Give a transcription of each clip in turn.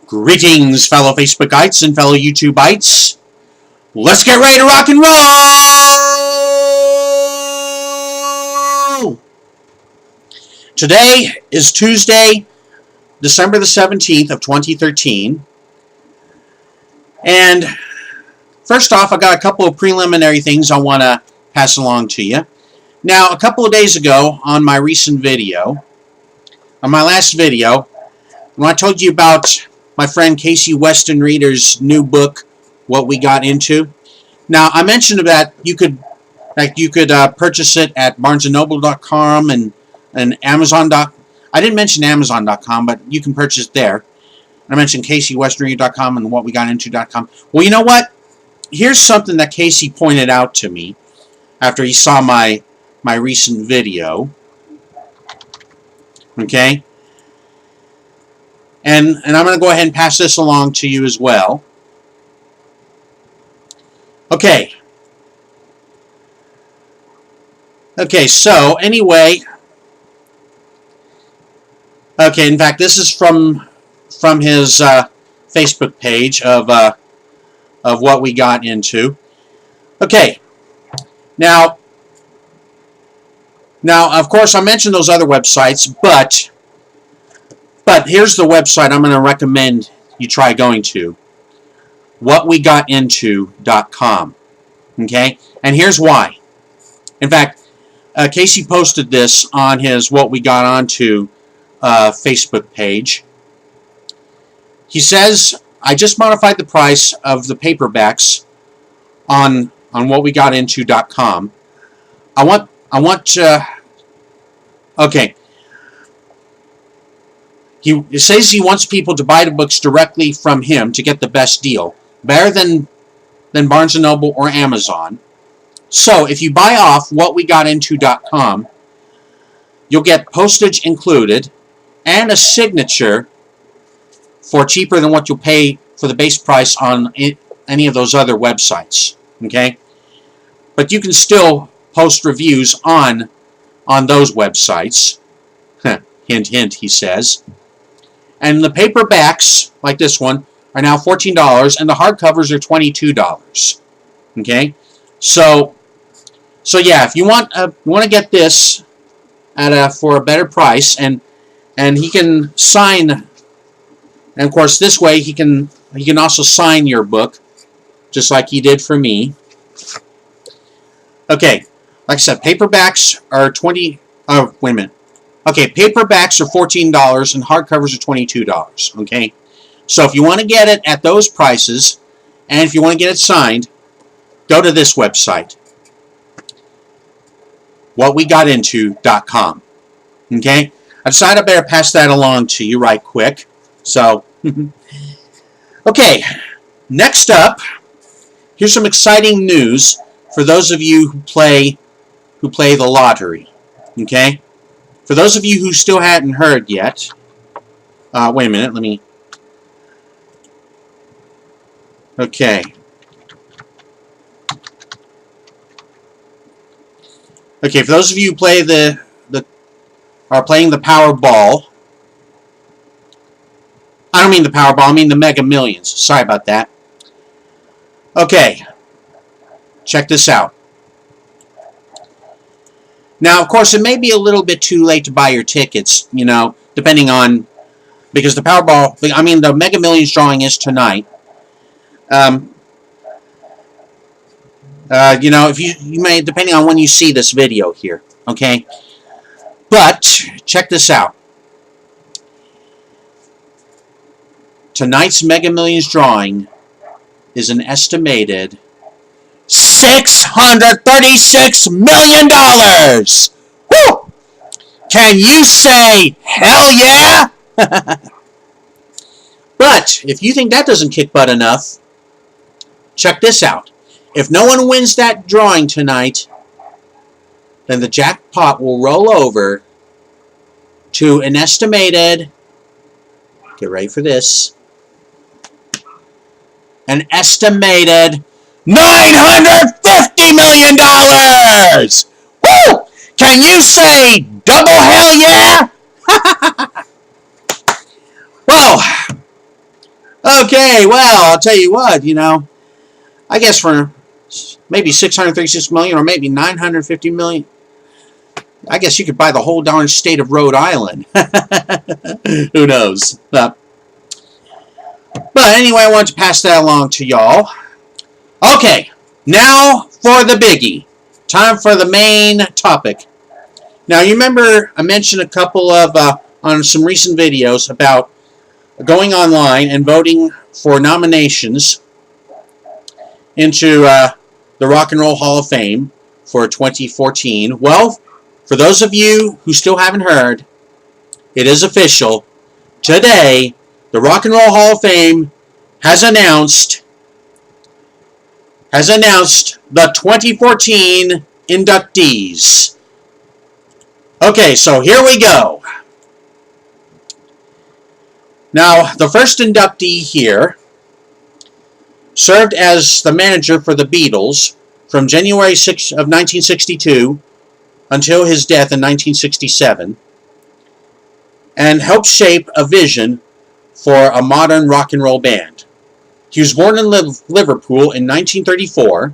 Greetings, fellow Facebookites and fellow YouTubeites. Let's get ready to rock and roll! Today is Tuesday, December the 17th of 2013. And first off, I got a couple of preliminary things I want to pass along to you. Now, a couple of days ago on my recent video, on my last video, when I told you about my friend Casey Weston Reader's new book, What We Got Into. Now, I mentioned that you could purchase it at barnesandnoble.com and Amazon. I didn't mention Amazon.com, but you can purchase it there. I mentioned CaseyWestonReader.com and WhatWeGotInto.com. Well, you know what? Here's something that Casey pointed out to me after he saw my recent video. Okay? And I'm going to go ahead and pass this along to you as well. Okay. Okay, so anyway. Okay, in fact, this is from his Facebook page of What We Got Into. Okay. Now, of course, I mentioned those other websites, but here's the website I'm going to recommend you try going to. WhatWeGotInto.com. Okay? And here's why. In fact, Casey posted this on his What We Got Onto Facebook page. He says, I just modified the price of the paperbacks on WhatWeGotInto.com. Okay. He says he wants people to buy the books directly from him to get the best deal. Better than Barnes & Noble or Amazon. So, if you buy off WhatWeGotInto.com, you'll get postage included and a signature for cheaper than what you'll pay for the base price on any of those other websites. Okay? But you can still post reviews on those websites. Hint, hint, he says. And the paperbacks, like this one, are now $14, and the hardcovers are $22. Okay, so yeah, if you want to get this for a better price, and he can sign, and of course this way he can also sign your book, just like he did for me. Okay, like I said, paperbacks are $20. Oh, wait a minute. Okay, paperbacks are $14 and hardcovers are $22, okay? So if you want to get it at those prices, and if you want to get it signed, go to this website, WhatWeGotInto.com, okay? I decided I better pass that along to you right quick. So, okay, next up, here's some exciting news for those of you who play the lottery, okay? For those of you who still hadn't heard yet, wait a minute, let me... Okay. Okay, for those of you who play are playing the Powerball, I don't mean the Powerball, I mean the Mega Millions. Sorry about that. Okay. Check this out. Now, of course, it may be a little bit too late to buy your tickets, you know, depending on, because the Powerball, I mean, the Mega Millions drawing is tonight. You know, if you may, depending on when you see this video here, okay? But, check this out. Tonight's Mega Millions drawing is an estimated $636 million! Woo! Can you say, hell yeah? But, if you think that doesn't kick butt enough, check this out. If no one wins that drawing tonight, then the jackpot will roll over to an estimated, get ready for this, an estimated $950 million! Woo! Can you say double hell yeah? Well, Okay, well, I'll tell you what, I guess for maybe 636 million or maybe 950 million, I guess you could buy the whole darn state of Rhode Island. Who knows? But anyway, I wanted to pass that along to y'all. Okay, now for the biggie. Time for the main topic. Now, you remember I mentioned a couple of, on some recent videos about going online and voting for nominations into the Rock and Roll Hall of Fame for 2014. Well, for those of you who still haven't heard, it is official. Today, the Rock and Roll Hall of Fame has announced the 2014 inductees. Okay, so here we go. Now, the first inductee here served as the manager for the Beatles from January 6 of 1962 until his death in 1967, and helped shape a vision for a modern rock and roll band. He was born in Liverpool in 1934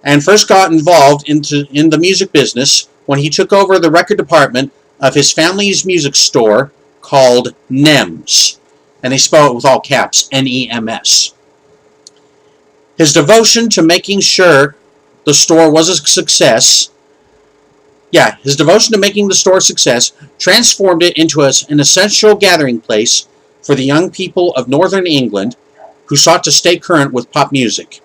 and first got involved in the music business when he took over the record department of his family's music store called NEMS, and they spell it with all caps, N-E-M-S. His devotion to making sure the store was a success, his devotion to making the store a success transformed it into an essential gathering place for the young people of Northern England who sought to stay current with pop music.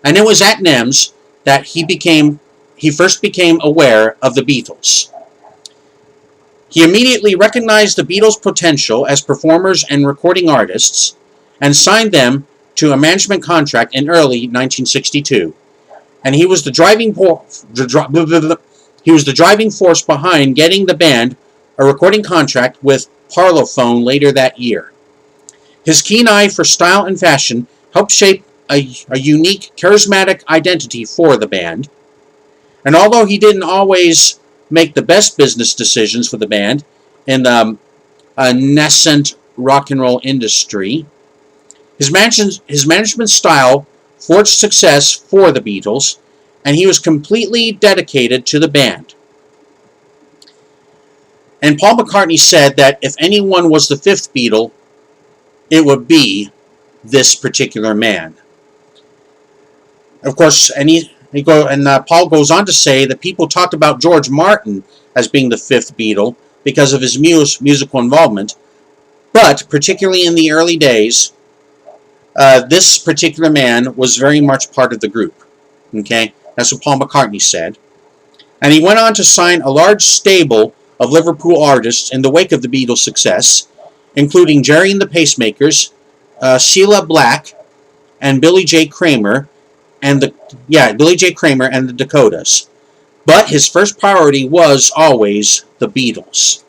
And it was at NEMS that he first became aware of the Beatles. He immediately recognized the Beatles' potential as performers and recording artists and signed them to a management contract in early 1962. And he was the driving force behind getting the band a recording contract with Parlophone later that year. His keen eye for style and fashion helped shape a unique, charismatic identity for the band. And although he didn't always make the best business decisions for the band in the nascent rock and roll industry, his management style forged success for the Beatles, and he was completely dedicated to the band. And Paul McCartney said that if anyone was the fifth Beatle, it would be this particular man. Of course, Paul goes on to say that people talked about George Martin as being the fifth Beatle because of his musical involvement, but particularly in the early days, this particular man was very much part of the group. Okay, that's what Paul McCartney said. And he went on to sign a large stable of Liverpool artists in the wake of the Beatles' success, including Jerry and the Pacemakers, Sheila Black, and Billy J. Kramer, and the Dakotas. But his first priority was always the Beatles.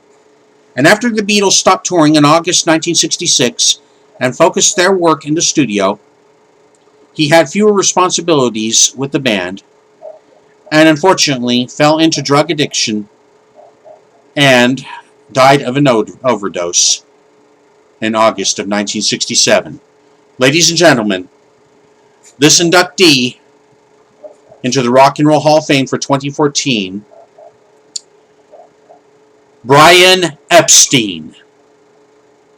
And after the Beatles stopped touring in August 1966 and focused their work in the studio, he had fewer responsibilities with the band, and unfortunately fell into drug addiction and died of an overdose in August of 1967. Ladies and gentlemen, this inductee into the Rock and Roll Hall of Fame for 2014, Brian Epstein.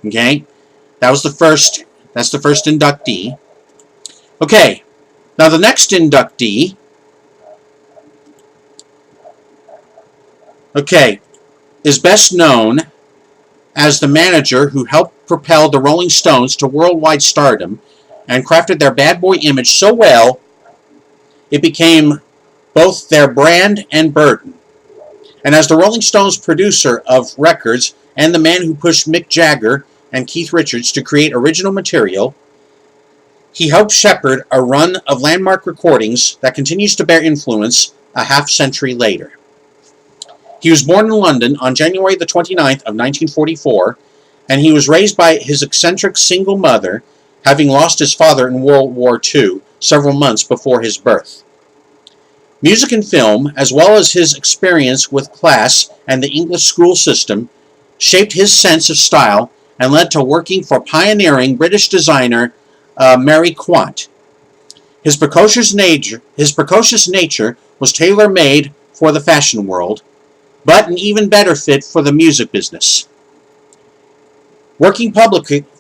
Okay? That's the first inductee. Okay, now the next inductee, is best known as the manager who helped propel the Rolling Stones to worldwide stardom and crafted their bad boy image so well it became both their brand and burden. And as the Rolling Stones producer of records and the man who pushed Mick Jagger and Keith Richards to create original material, he helped shepherd a run of landmark recordings that continues to bear influence a half-century later. He was born in London on January the 29th of 1944, and he was raised by his eccentric single mother, having lost his father in World War II several months before his birth. Music and film, as well as his experience with class and the English school system, shaped his sense of style and led to working for pioneering British designer Mary Quant. His precocious nature was tailor-made for the fashion world, but an even better fit for the music business. Working publicity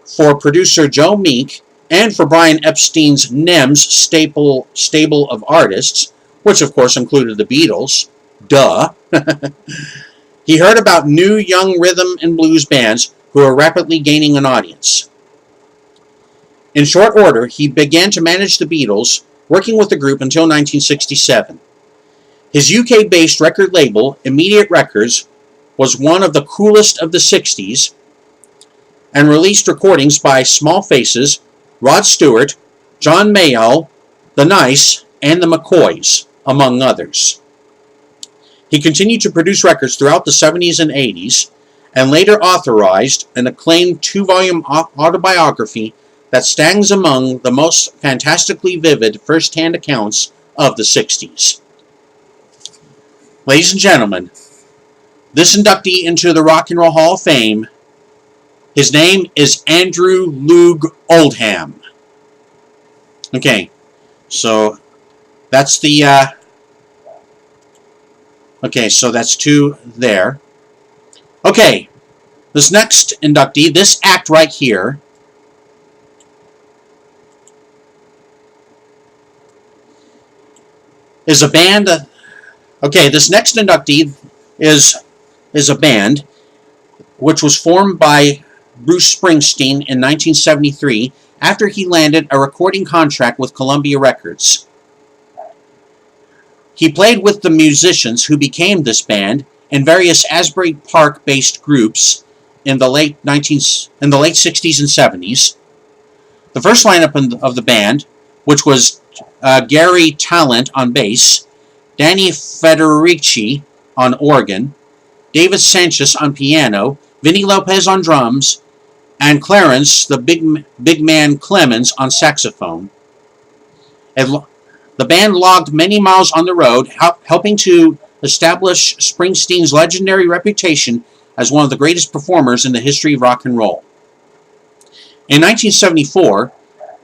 for producer Joe Meek and for Brian Epstein's NEMS stable of artists, which of course included the Beatles, duh, he heard about new young rhythm and blues bands who were rapidly gaining an audience. In short order, he began to manage the Beatles, working with the group until 1967. His UK-based record label, Immediate Records, was one of the coolest of the 60s and released recordings by Small Faces, Rod Stewart, John Mayall, The Nice, and the McCoys, among others. He continued to produce records throughout the 70s and 80s, and later authorized an acclaimed 2-volume autobiography that stands among the most fantastically vivid first-hand accounts of the 60s. Ladies and gentlemen, this inductee into the Rock and Roll Hall of Fame, his name is Andrew Loog Oldham. Okay, so that's the, okay, so that's 2 there. Okay, this next inductee, this act right here, is a band. Okay, this next inductee is a band which was formed by Bruce Springsteen in 1973 after he landed a recording contract with Columbia Records. He played with the musicians who became this band in various Asbury Park-based groups in the late 60s and 70s. The first lineup of the band, which was Gary Talent on bass, Danny Federici on organ, David Sanchez on piano, Vinny Lopez on drums, and Clarence, the big man Clemens, on saxophone. The band logged many miles on the road, helping to establish Springsteen's legendary reputation as one of the greatest performers in the history of rock and roll. In 1974,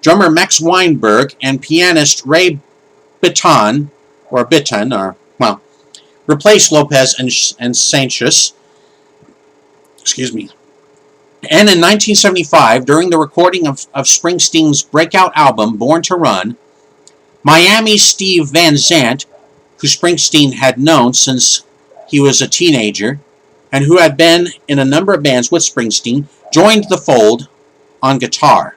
drummer Max Weinberg and pianist Ray Bittan, replaced Lopez and Sanchez. Excuse me. And in 1975, during the recording of Springsteen's breakout album, Born to Run, Miami's Steve Van Zandt, who Springsteen had known since he was a teenager, and who had been in a number of bands with Springsteen, joined the fold on guitar.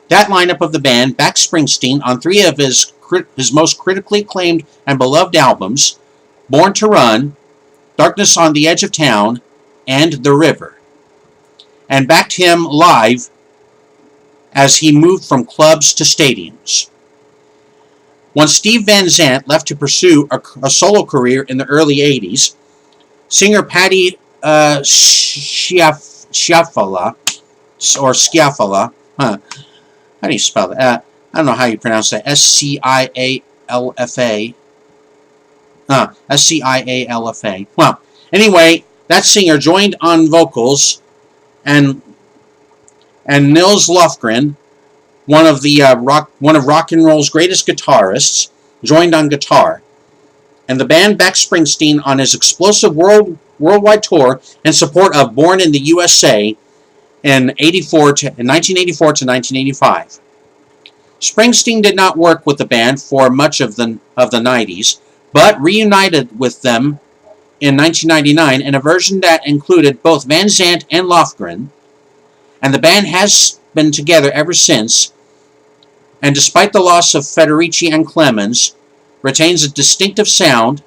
That lineup of the band backed Springsteen on 3 of his most critically acclaimed and beloved albums, Born to Run, Darkness on the Edge of Town, and The River, and backed him live as he moved from clubs to stadiums. Once Steve Van Zandt left to pursue a solo career in the early 80s, singer Patty Sciaffa, how do you spell that? I don't know how you pronounce that. S-C-I-A-L-F-A. S-C-I-A-L-F-A. Well, anyway, that singer joined on vocals, and Nils Lofgren, one of rock and roll's greatest guitarists, joined on guitar. And the band backed Springsteen on his explosive worldwide tour in support of Born in the USA in 1984 to 1985. Springsteen did not work with the band for much of the 90s, but reunited with them in 1999 in a version that included both Van Zandt and Lofgren, and the band has been together ever since, and despite the loss of Federici and Clemens, retains a distinctive sound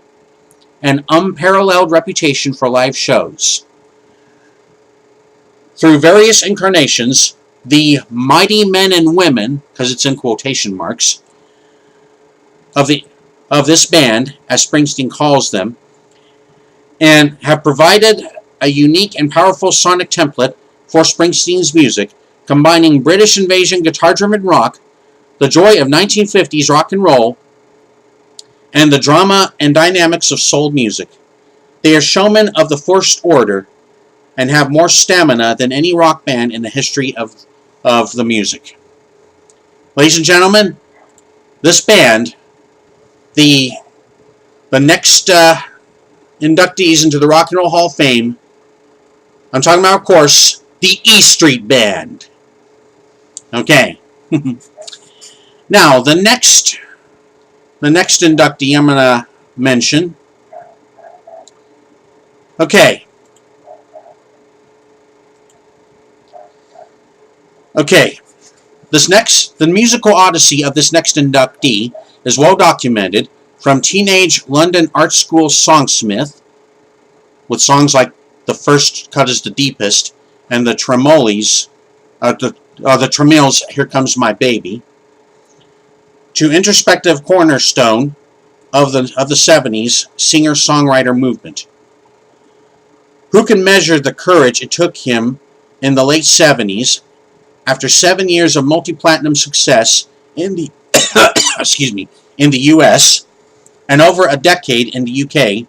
and unparalleled reputation for live shows. Through various incarnations, the mighty men and women, because it's in quotation marks, of this band, as Springsteen calls them, and have provided a unique and powerful sonic template for Springsteen's music, combining British invasion guitar-driven rock, the joy of 1950s rock and roll, and the drama and dynamics of soul music. They are showmen of the first order and have more stamina than any rock band in the history of the music. Ladies and gentlemen, this band, the next inductees into the Rock and Roll Hall of Fame, I'm talking about, of course, the E Street Band. Okay. Now, the next inductee I'm going to mention. Okay. The musical odyssey of this next inductee is well documented, from teenage London art school songsmith, with songs like The First Cut is the Deepest and the Tremoles, the Tremels, Here Comes My Baby, to introspective cornerstone of the 70s singer-songwriter movement. Who can measure the courage it took him in the late 70s, after 7 years of multi-platinum success in the in the US and over a decade in the UK,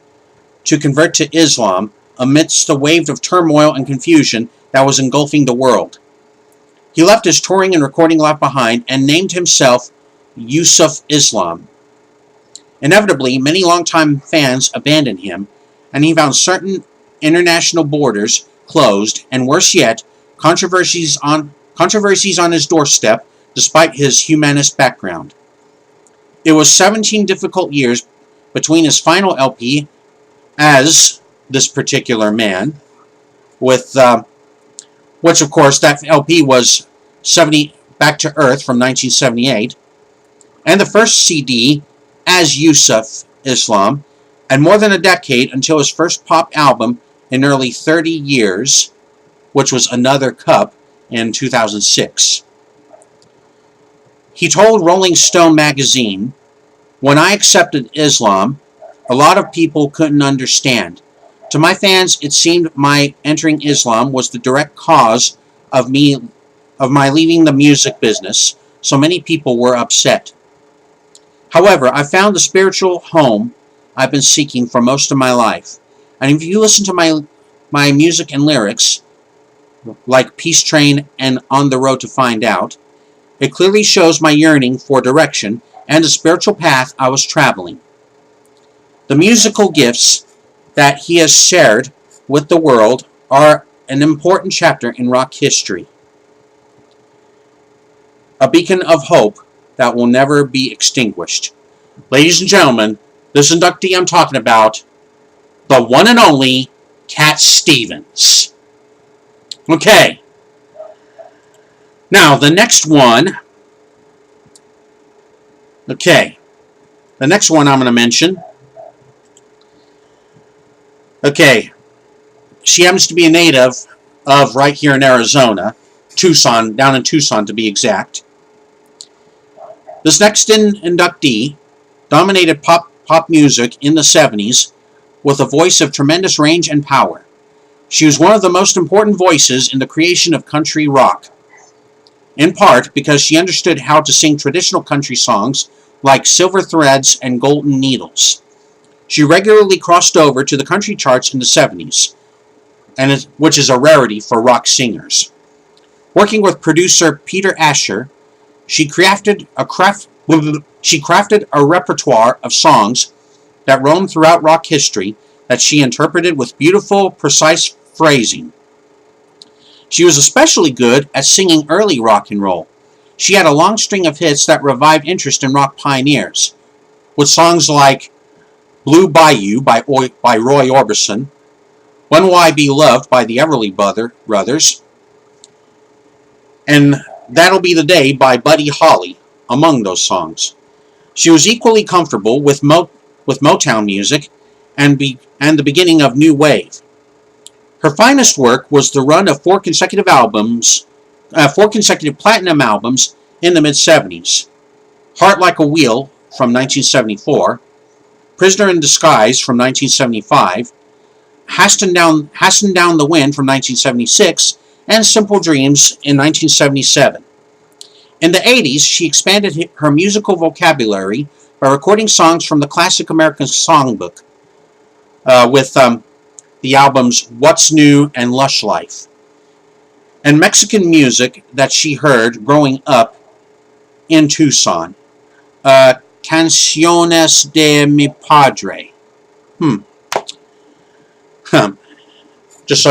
to convert to Islam amidst the wave of turmoil and confusion that was engulfing the world. He left his touring and recording life behind and named himself Yusuf Islam. Inevitably, many longtime fans abandoned him, and he found certain international borders closed, and worse yet, controversies on his doorstep, despite his humanist background. It was 17 difficult years between his final LP as this particular man, with which, of course, that LP was Back to Earth from 1978, and the first CD as Yusuf Islam, and more than a decade until his first pop album in nearly 30 years, which was Another Cup in 2006. He told Rolling Stone magazine, "When I accepted Islam, a lot of people couldn't understand. To my fans, it seemed my entering Islam was the direct cause of my leaving the music business, so many people were upset. However, I found the spiritual home I've been seeking for most of my life. And if you listen to my music and lyrics, like Peace Train and On the Road to Find Out, it clearly shows my yearning for direction and the spiritual path I was traveling. The musical gifts that he has shared with the world are an important chapter in rock history, a beacon of hope that will never be extinguished." Ladies and gentlemen, this inductee I'm talking about, the one and only Cat Stevens. Okay. Now, the next one I'm going to mention. Okay. She happens to be a native of right here in Arizona, Tucson, down in Tucson to be exact. This next inductee dominated pop music in the 70s with a voice of tremendous range and power. She was one of the most important voices in the creation of country rock, in part because she understood how to sing traditional country songs like Silver Threads and Golden Needles. She regularly crossed over to the country charts in the 70s, which is a rarity for rock singers. Working with producer Peter Asher, she crafted a repertoire of songs that roamed throughout rock history that she interpreted with beautiful, precise phrasing. She was especially good at singing early rock and roll. She had a long string of hits that revived interest in rock pioneers, with songs like Blue Bayou by Roy Orbison, When Will I Be Loved by the Everly Brothers, and That'll Be the Day by Buddy Holly, among those songs. She was equally comfortable with Motown music and the beginning of New Wave. Her finest work was the run of four consecutive platinum albums in the mid-70s. Heart Like a Wheel from 1974, Prisoner in Disguise from 1975, Hasten Down the Wind from 1976, and Simple Dreams in 1977. In the 80s, she expanded her musical vocabulary by recording songs from the classic American songbook. with the albums What's New and Lush Life. And Mexican music that she heard growing up in Tucson. Canciones de mi Padre. Just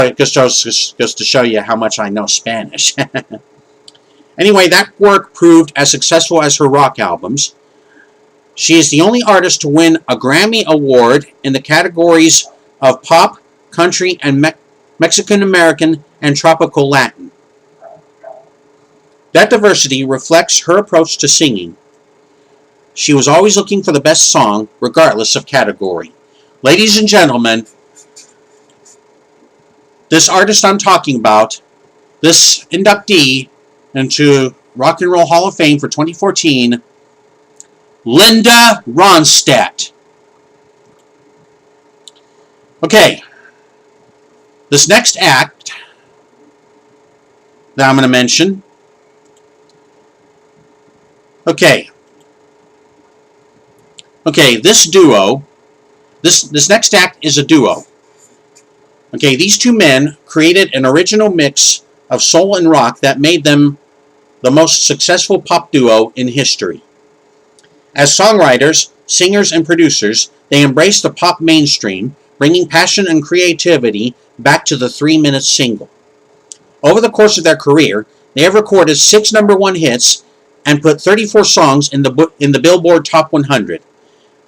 to show you how much I know Spanish. Anyway, that work proved as successful as her rock albums. She is the only artist to win a Grammy Award in the categories of pop, country, and Mexican American and tropical Latin. That diversity reflects her approach to singing. She was always looking for the best song, regardless of category. Ladies and gentlemen, this artist I'm talking about, this inductee into Rock and Roll Hall of Fame for 2014, Linda Ronstadt. Okay, this next act that I'm going to mention. Okay, this duo, this next act is a duo. Okay, these two men created an original mix of soul and rock that made them the most successful pop duo in history. As songwriters, singers, and producers, they embraced the pop mainstream, bringing passion and creativity back to the 3-minute single. Over the course of their career, they have recorded 6 #1 hits and put 34 songs in the Billboard Top 100.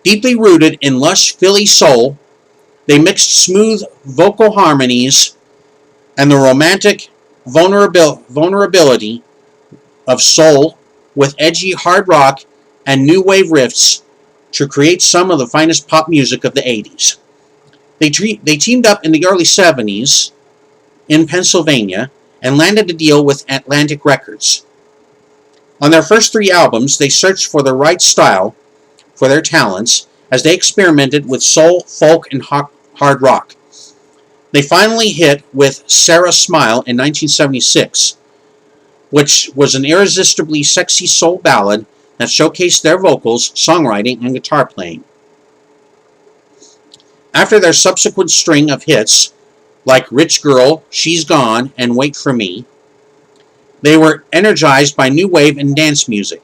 Deeply rooted in lush Philly soul, they mixed smooth vocal harmonies and the romantic vulnerability of soul with edgy hard rock and new wave riffs to create some of the finest pop music of the 80s. They teamed up in the early 70s in Pennsylvania and landed a deal with Atlantic Records. On their first 3 albums, they searched for the right style for their talents as they experimented with soul, folk, and hard rock. They finally hit with Sarah Smile in 1976, which was an irresistibly sexy soul ballad that showcased their vocals, songwriting, and guitar playing. After their subsequent string of hits, like Rich Girl, She's Gone, and Wait for Me, they were energized by new wave and dance music.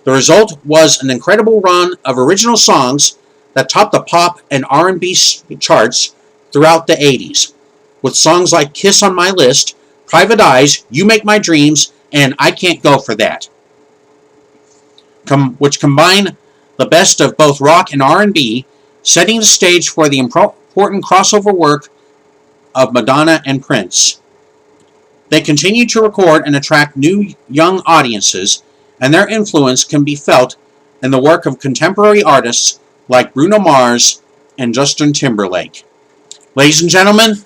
The result was an incredible run of original songs that topped the pop and R&B charts throughout the 80s, with songs like Kiss on My List, Private Eyes, You Make My Dreams, and I Can't Go For That, which combine the best of both rock and R&B, setting the stage for the important crossover work of Madonna and Prince. They continue to record and attract new young audiences, and their influence can be felt in the work of contemporary artists like Bruno Mars and Justin Timberlake. Ladies and gentlemen,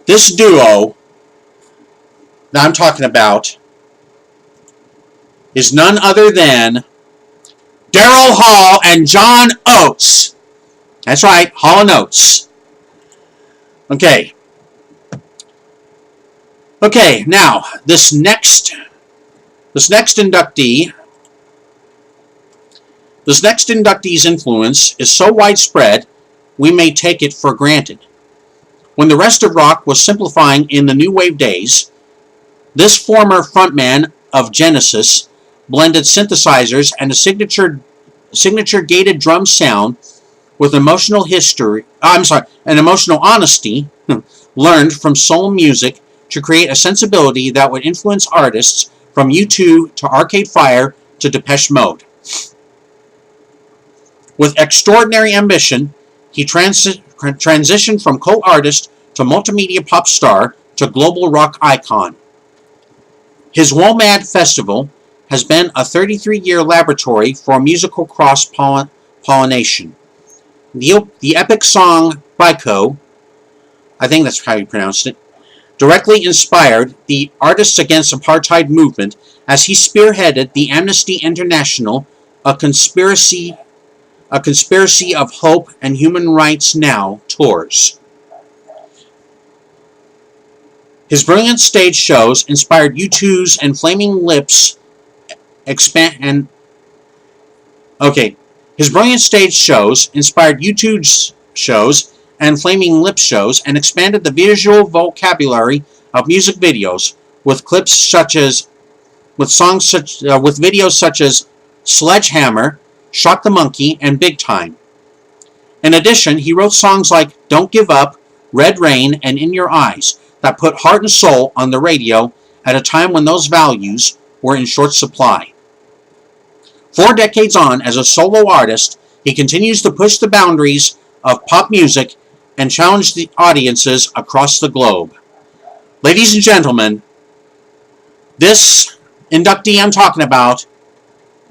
this duo that I'm talking about is none other than Daryl Hall and John Oates. That's right, Hall & Oates. Okay, now this next inductee's influence is so widespread we may take it for granted. When the rest of rock was simplifying in the new wave days, this former frontman of Genesis blended synthesizers and a signature gated drum sound with emotional honesty learned from soul music to create a sensibility that would influence artists from U2 to Arcade Fire to Depeche Mode. With extraordinary ambition, he transitioned from cult artist to multimedia pop star to global rock icon. His WOMAD Festival has been a 33-year laboratory for musical cross-pollination. The epic song Baiko, I think that's how you pronounced it, directly inspired the Artists Against Apartheid movement as he spearheaded the Amnesty International, a conspiracy of hope and human rights now tours. His brilliant stage shows inspired U2's and Flaming Lips His brilliant stage shows inspired U2's shows and flaming lip shows, and expanded the visual vocabulary of music videos with clips such as with videos such as Sledgehammer, Shock the Monkey, and Big Time. In addition, he wrote songs like Don't Give Up, Red Rain, and In Your Eyes that put heart and soul on the radio at a time when those values were in short supply. 4 decades on, as a solo artist, he continues to push the boundaries of pop music and challenge the audiences across the globe. Ladies and gentlemen, this inductee I'm talking about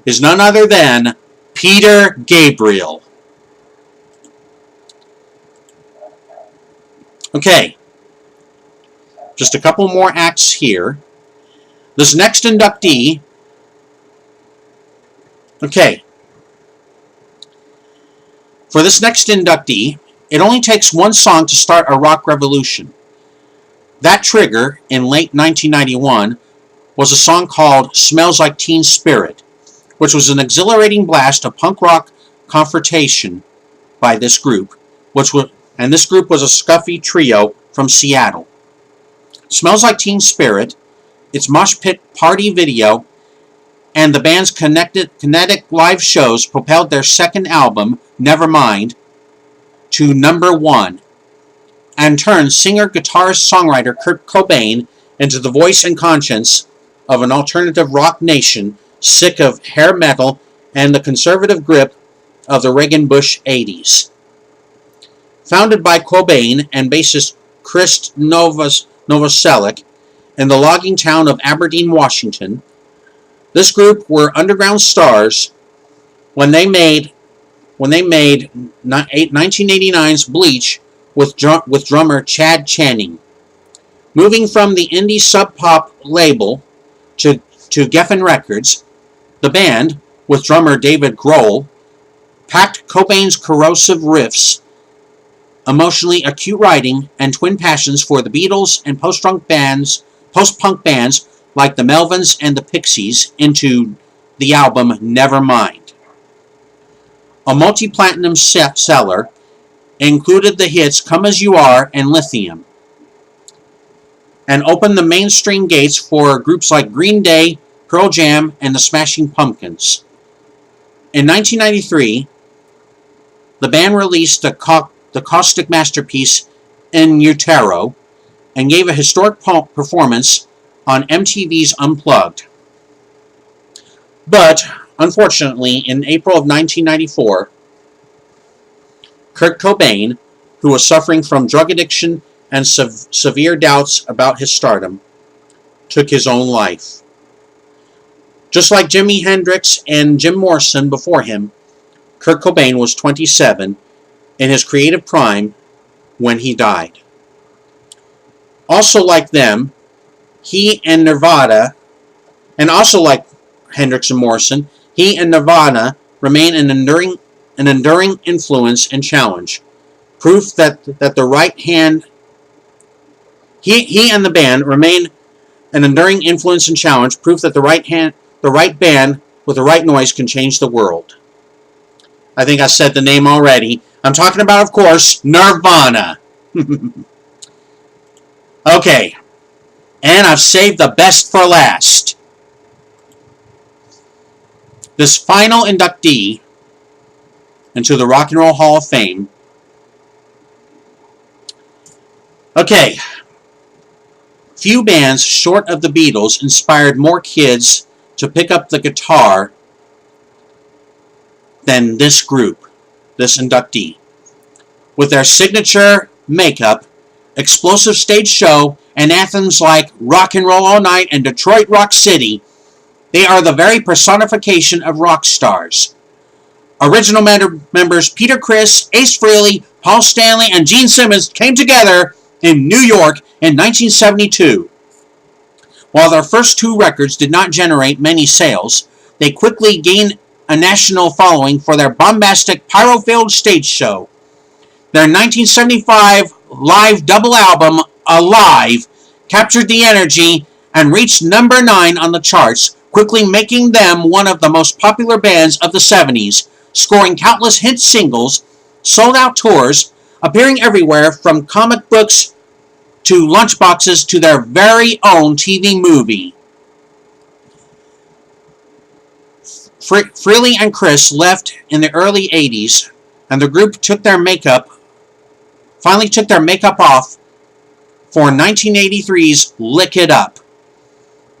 is none other than Peter Gabriel. Okay, just a couple more acts here. This next inductee, okay, for this next inductee, it only takes one song to start a rock revolution. That trigger, in late 1991, was a song called Smells Like Teen Spirit, which was an exhilarating blast of punk rock confrontation by this group, and this group was a scuffy trio from Seattle. Smells Like Teen Spirit, its mosh pit party video, and the band's kinetic live shows propelled their second album, Nevermind, to #1, and turned singer, guitarist, songwriter Kurt Cobain into the voice and conscience of an alternative rock nation sick of hair metal and the conservative grip of the Reagan-Bush 80s. Founded by Cobain and bassist Chris Novoselic in the logging town of Aberdeen, Washington, this group were underground stars when they made 1989's Bleach with drummer Chad Channing. Moving from the indie sub-pop label to Geffen Records, the band, with drummer David Grohl, packed Cobain's corrosive riffs, emotionally acute writing, and twin passions for the Beatles and post-punk bands like the Melvins and the Pixies into the album Nevermind. A multi-platinum seller, included the hits Come As You Are and Lithium, and opened the mainstream gates for groups like Green Day, Pearl Jam, and the Smashing Pumpkins. In 1993, the band released the caustic masterpiece In Utero and gave a historic performance on MTV's Unplugged. But, unfortunately, in April of 1994, Kurt Cobain, who was suffering from drug addiction and severe doubts about his stardom, took his own life. Just like Jimi Hendrix and Jim Morrison before him, Kurt Cobain was 27 in his creative prime when he died. Also like them, he and Nirvana, and also like Hendrix and Morrison, he and Nirvana remain an enduring influence and challenge. Proof that the right hand, he and the band remain an enduring influence and challenge. Proof that the right band with the right noise can change the world. I think I said the name already. I'm talking about, of course, Nirvana. Okay, and I've saved the best for last. This final inductee into the Rock and Roll Hall of Fame. Okay, few bands short of the Beatles inspired more kids to pick up the guitar than this group, this inductee. With their signature makeup, explosive stage show, and anthems like Rock and Roll All Night and Detroit Rock City, they are the very personification of rock stars. Original members Peter Criss, Ace Frehley, Paul Stanley, and Gene Simmons came together in New York in 1972. While their first 2 records did not generate many sales, they quickly gained a national following for their bombastic pyro-filled stage show. Their 1975 live double album, Alive, captured the energy and reached #9 on the charts, quickly making them one of the most popular bands of the 70s, scoring countless hit singles, sold-out tours, appearing everywhere from comic books to lunchboxes to their very own TV movie. Freely and Chris left in the early 80s, and the group finally took their makeup off for 1983's Lick It Up.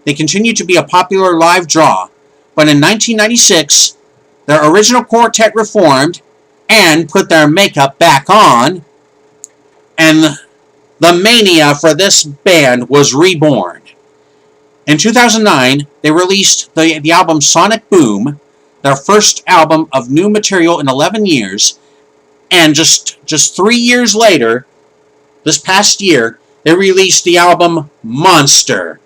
They continued to be a popular live draw, but in 1996, their original quartet reformed and put their makeup back on, and the mania for this band was reborn. In 2009, they released the album Sonic Boom, their first album of new material in 11 years, and just 3 years later, this past year, they released the album Monster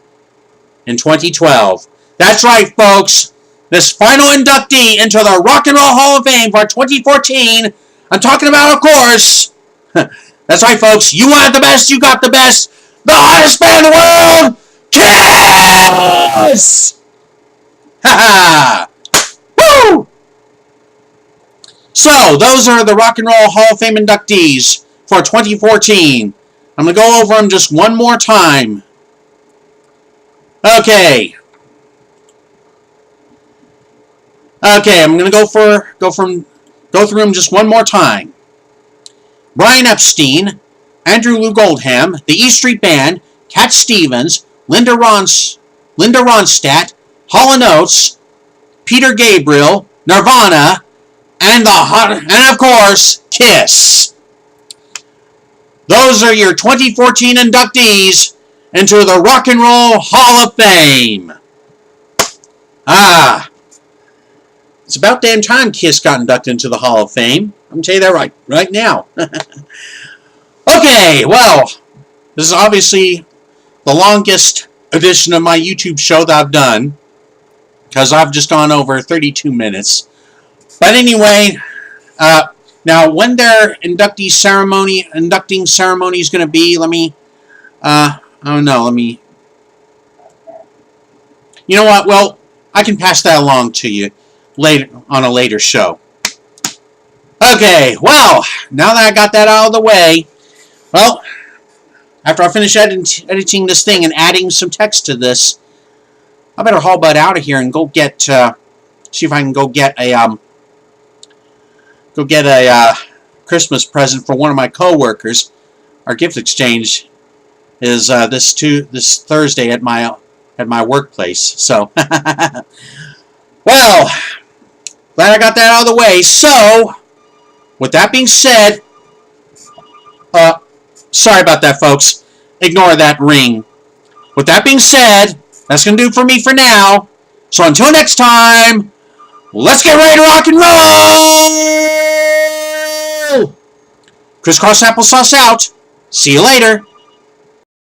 in 2012. That's right, folks. This final inductee into the Rock and Roll Hall of Fame for 2014, I'm talking about, of course, that's right, folks, you wanted the best, you got the best, the hottest band in the world, Kiss! Ha ha! Woo! So, those are the Rock and Roll Hall of Fame inductees for 2014. I'm going to go over them just one more time. Okay, I'm going to go through them just one more time. Brian Epstein, Andrew Lou Goldham, the E Street Band, Cat Stevens, Linda Ronstadt, Hall & Oates, Peter Gabriel, Nirvana, and of course, Kiss. Those are your 2014 inductees into the Rock and Roll Hall of Fame. It's about damn time Kiss got inducted into the Hall of Fame. I'm going to tell you that right now. Okay, well, this is obviously the longest edition of my YouTube show that I've done, because I've just gone over 32 minutes. But anyway, now when their inducting ceremony is going to be, I don't know, you know what, well, I can pass that along to you later on a later show. Okay, well, now that I got that out of the way, well, after I finish editing this thing and adding some text to this, I better haul butt out of here and go get, see if I can go get a Christmas present for one of my co-workers. Our gift exchange is this Thursday at my workplace. So, well, glad I got that out of the way. So, with that being said, sorry about that, folks. Ignore that ring. With that being said, that's going to do it for me for now. So until next time, let's get ready to rock and roll! Crisscross applesauce out. See you later.